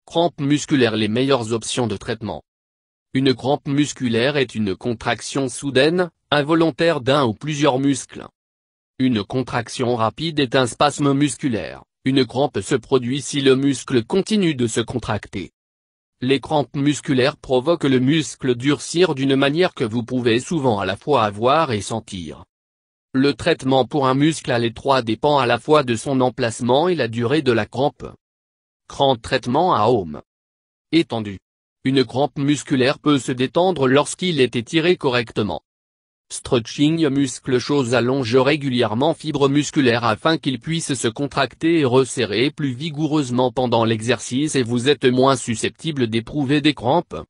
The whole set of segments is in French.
Crampes musculaires. Les meilleures options de traitement. Une crampe musculaire est une contraction soudaine, involontaire d'un ou plusieurs muscles. Une contraction rapide est un spasme musculaire. Une crampe se produit si le muscle continue de se contracter. Les crampes musculaires provoquent le muscle durcir d'une manière que vous pouvez souvent à la fois avoir et sentir. Le traitement pour un muscle à l'étroit dépend à la fois de son emplacement et la durée de la crampe. Traitement à Home. Étendu. Une crampe musculaire peut se détendre lorsqu'il est étiré correctement. Stretching. Muscles choses. Allonge régulièrement fibres musculaires afin qu'ils puissent se contracter et resserrer plus vigoureusement pendant l'exercice et vous êtes moins susceptible d'éprouver des crampes.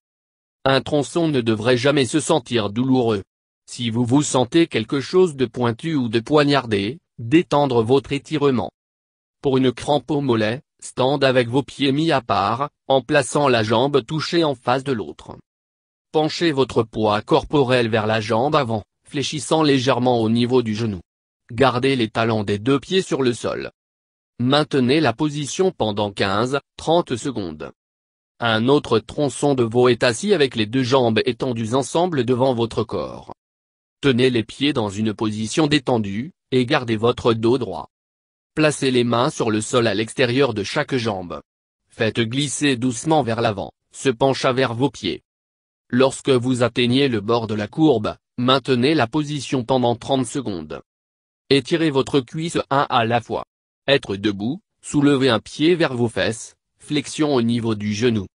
Un tronçon ne devrait jamais se sentir douloureux. Si vous vous sentez quelque chose de pointu ou de poignardé, détendre votre étirement. Pour une crampe au mollet, stand avec vos pieds mis à part, en plaçant la jambe touchée en face de l'autre. Penchez votre poids corporel vers la jambe avant, fléchissant légèrement au niveau du genou. Gardez les talons des deux pieds sur le sol. Maintenez la position pendant 15-30 secondes. Un autre tronçon de veau est assis avec les deux jambes étendues ensemble devant votre corps. Tenez les pieds dans une position détendue, et gardez votre dos droit. Placez les mains sur le sol à l'extérieur de chaque jambe. Faites glisser doucement vers l'avant, se pencha vers vos pieds. Lorsque vous atteignez le bord de la courbe, maintenez la position pendant 30 secondes. Étirez votre cuisse un à la fois. Être debout, soulevez un pied vers vos fesses, flexion au niveau du genou.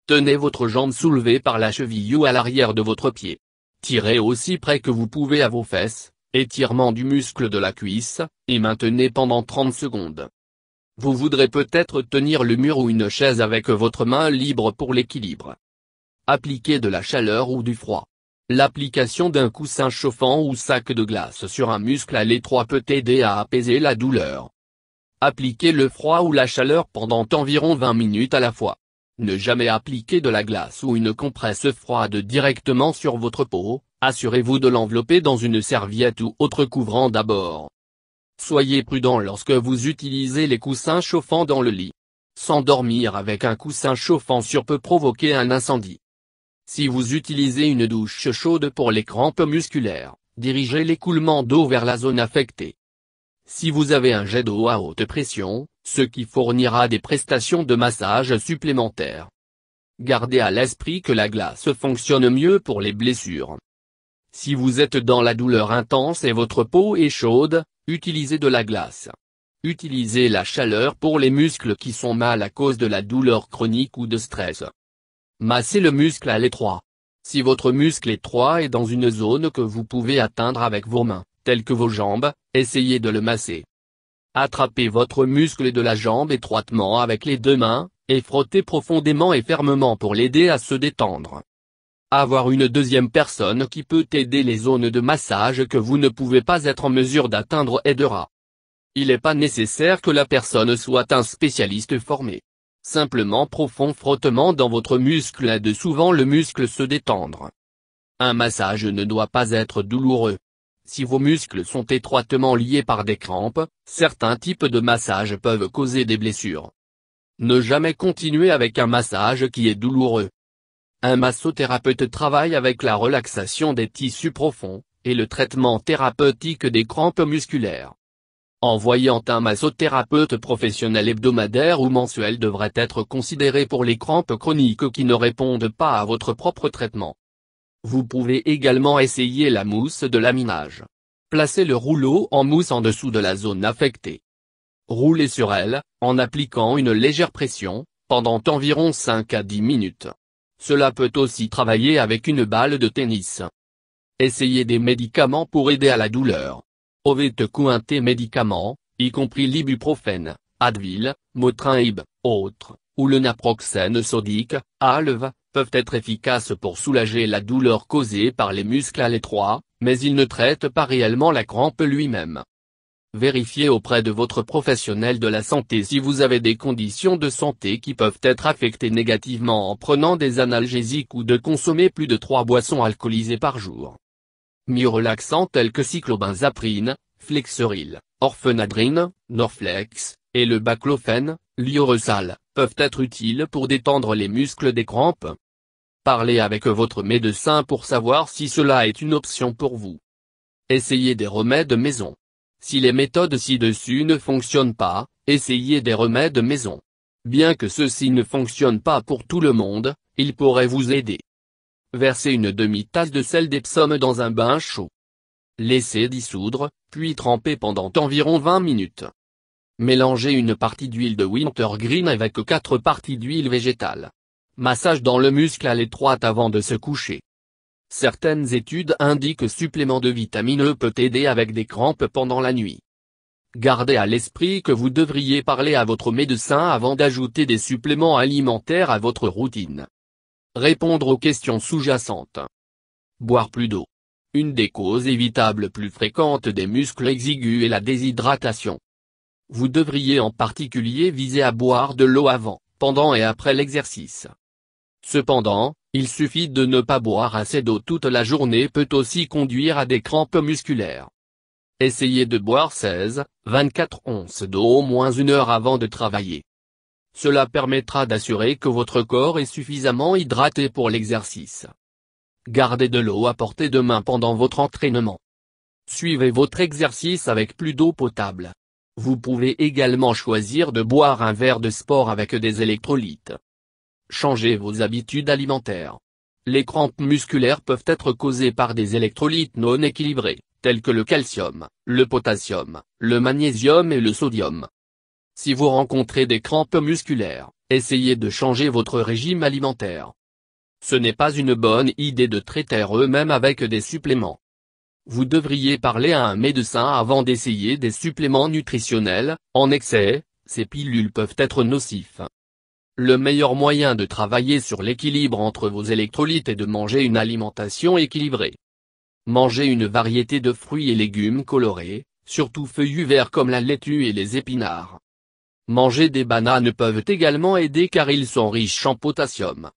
Tenez votre jambe soulevée par la cheville ou à l'arrière de votre pied. Tirez aussi près que vous pouvez à vos fesses, étirement du muscle de la cuisse, et maintenez pendant 30 secondes. Vous voudrez peut-être tenir le mur ou une chaise avec votre main libre pour l'équilibre. Appliquez de la chaleur ou du froid. L'application d'un coussin chauffant ou sac de glace sur un muscle à l'étroit peut aider à apaiser la douleur. Appliquez le froid ou la chaleur pendant environ 20 minutes à la fois. Ne jamais appliquer de la glace ou une compresse froide directement sur votre peau, assurez-vous de l'envelopper dans une serviette ou autre couvrant d'abord. Soyez prudent lorsque vous utilisez les coussins chauffants dans le lit. S'endormir avec un coussin chauffant sur peut provoquer un incendie. Si vous utilisez une douche chaude pour les crampes musculaires, dirigez l'écoulement d'eau vers la zone affectée. Si vous avez un jet d'eau à haute pression, ce qui fournira des prestations de massage supplémentaires. Gardez à l'esprit que la glace fonctionne mieux pour les blessures. Si vous êtes dans la douleur intense et votre peau est chaude, utilisez de la glace. Utilisez la chaleur pour les muscles qui sont mal à cause de la douleur chronique ou de stress. Massez le muscle à l'étroit. Si votre muscle étroit est dans une zone que vous pouvez atteindre avec vos mains, telles que vos jambes, essayez de le masser. Attrapez votre muscle de la jambe étroitement avec les deux mains, et frottez profondément et fermement pour l'aider à se détendre. Avoir une deuxième personne qui peut aider les zones de massage que vous ne pouvez pas être en mesure d'atteindre aidera. Il n'est pas nécessaire que la personne soit un spécialiste formé. Simplement profond frottement dans votre muscle aide souvent le muscle se détendre. Un massage ne doit pas être douloureux. Si vos muscles sont étroitement liés par des crampes, certains types de massages peuvent causer des blessures. Ne jamais continuer avec un massage qui est douloureux. Un massothérapeute travaille avec la relaxation des tissus profonds, et le traitement thérapeutique des crampes musculaires. En voyant un massothérapeute professionnel hebdomadaire ou mensuel devrait être considéré pour les crampes chroniques qui ne répondent pas à votre propre traitement. Vous pouvez également essayer la mousse de laminage. Placez le rouleau en mousse en dessous de la zone affectée. Roulez sur elle, en appliquant une légère pression, pendant environ 5 à 10 minutes. Cela peut aussi travailler avec une balle de tennis. Essayez des médicaments pour aider à la douleur. Over-the-counter médicaments, y compris l'ibuprofène, Advil, Motrin Ib, autres, ou le naproxène sodique, Aleve, peuvent être efficaces pour soulager la douleur causée par les muscles à l'étroit, mais ils ne traitent pas réellement la crampe lui-même. Vérifiez auprès de votre professionnel de la santé si vous avez des conditions de santé qui peuvent être affectées négativement en prenant des analgésiques ou de consommer plus de 3 boissons alcoolisées par jour. Myorelaxants tels que cyclobenzaprine, Flexeril, Orphenadrine, Norflex, et le baclofène, L'Iorosal, peuvent être utiles pour détendre les muscles des crampes. Parlez avec votre médecin pour savoir si cela est une option pour vous. Essayez des remèdes maison. Si les méthodes ci-dessus ne fonctionnent pas, essayez des remèdes maison. Bien que ceux-ci ne fonctionnent pas pour tout le monde, ils pourraient vous aider. Versez une demi-tasse de sel d'Epsom dans un bain chaud. Laissez dissoudre, puis tremper pendant environ 20 minutes. Mélangez une partie d'huile de wintergreen avec 4 parties d'huile végétale. Massage dans le muscle à l'étroite avant de se coucher. Certaines études indiquent supplément de vitamine E peut aider avec des crampes pendant la nuit. Gardez à l'esprit que vous devriez parler à votre médecin avant d'ajouter des suppléments alimentaires à votre routine. Répondre aux questions sous-jacentes. Boire plus d'eau. Une des causes évitables plus fréquentes des muscles exigus est la déshydratation. Vous devriez en particulier viser à boire de l'eau avant, pendant et après l'exercice. Cependant, il suffit de ne pas boire assez d'eau toute la journée peut aussi conduire à des crampes musculaires. Essayez de boire 16-24 onces d'eau au moins 1 heure avant de travailler. Cela permettra d'assurer que votre corps est suffisamment hydraté pour l'exercice. Gardez de l'eau à portée de main pendant votre entraînement. Suivez votre exercice avec plus d'eau potable. Vous pouvez également choisir de boire un verre de sport avec des électrolytes. Changez vos habitudes alimentaires. Les crampes musculaires peuvent être causées par des électrolytes non équilibrés, tels que le calcium, le potassium, le magnésium et le sodium. Si vous rencontrez des crampes musculaires, essayez de changer votre régime alimentaire. Ce n'est pas une bonne idée de traiter eux-mêmes avec des suppléments. Vous devriez parler à un médecin avant d'essayer des suppléments nutritionnels. En excès, ces pilules peuvent être nocifs. Le meilleur moyen de travailler sur l'équilibre entre vos électrolytes est de manger une alimentation équilibrée. Mangez une variété de fruits et légumes colorés, surtout feuillus verts comme la laitue et les épinards. Manger des bananes peuvent également aider car ils sont riches en potassium.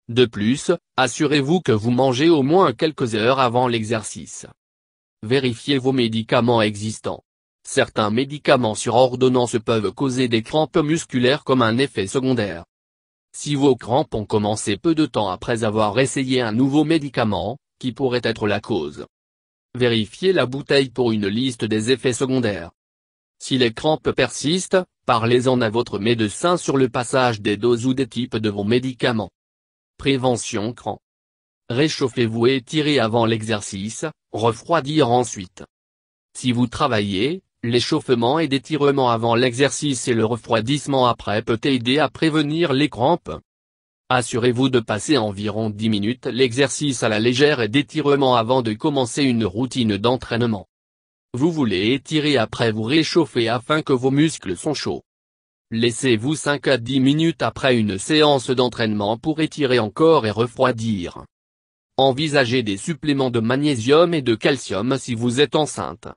De plus, assurez-vous que vous mangez au moins quelques heures avant l'exercice. Vérifiez vos médicaments existants. Certains médicaments sur ordonnance peuvent causer des crampes musculaires comme un effet secondaire. Si vos crampes ont commencé peu de temps après avoir essayé un nouveau médicament, qui pourrait être la cause? Vérifiez la bouteille pour une liste des effets secondaires. Si les crampes persistent, parlez-en à votre médecin sur le passage des doses ou des types de vos médicaments. Prévention crampes. Réchauffez-vous et étirez avant l'exercice, refroidir ensuite. Si vous travaillez, l'échauffement et d'étirement avant l'exercice et le refroidissement après peut aider à prévenir les crampes. Assurez-vous de passer environ 10 minutes l'exercice à la légère et d'étirement avant de commencer une routine d'entraînement. Vous voulez étirer après vous réchauffer afin que vos muscles sont chauds. Laissez-vous 5 à 10 minutes après une séance d'entraînement pour étirer encore et refroidir. Envisagez des suppléments de magnésium et de calcium si vous êtes enceinte.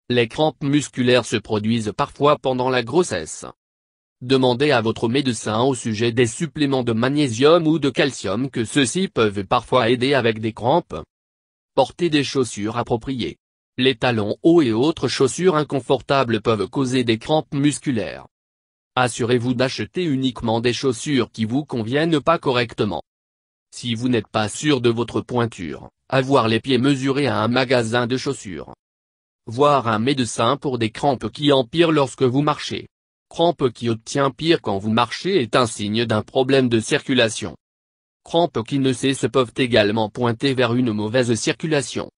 Les crampes musculaires se produisent parfois pendant la grossesse. Demandez à votre médecin au sujet des suppléments de magnésium ou de calcium que ceux-ci peuvent parfois aider avec des crampes. Portez des chaussures appropriées. Les talons hauts et autres chaussures inconfortables peuvent causer des crampes musculaires. Assurez-vous d'acheter uniquement des chaussures qui vous conviennent pas correctement. Si vous n'êtes pas sûr de votre pointure, avoir les pieds mesurés à un magasin de chaussures. Voir un médecin pour des crampes qui empirent lorsque vous marchez. Crampes qui obtient pire quand vous marchez est un signe d'un problème de circulation. Crampes qui ne cessent peuvent également pointer vers une mauvaise circulation.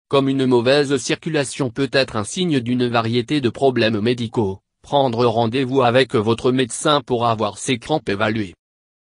Comme une mauvaise circulation peut être un signe d'une variété de problèmes médicaux, prendre rendez-vous avec votre médecin pour avoir ces crampes évaluées.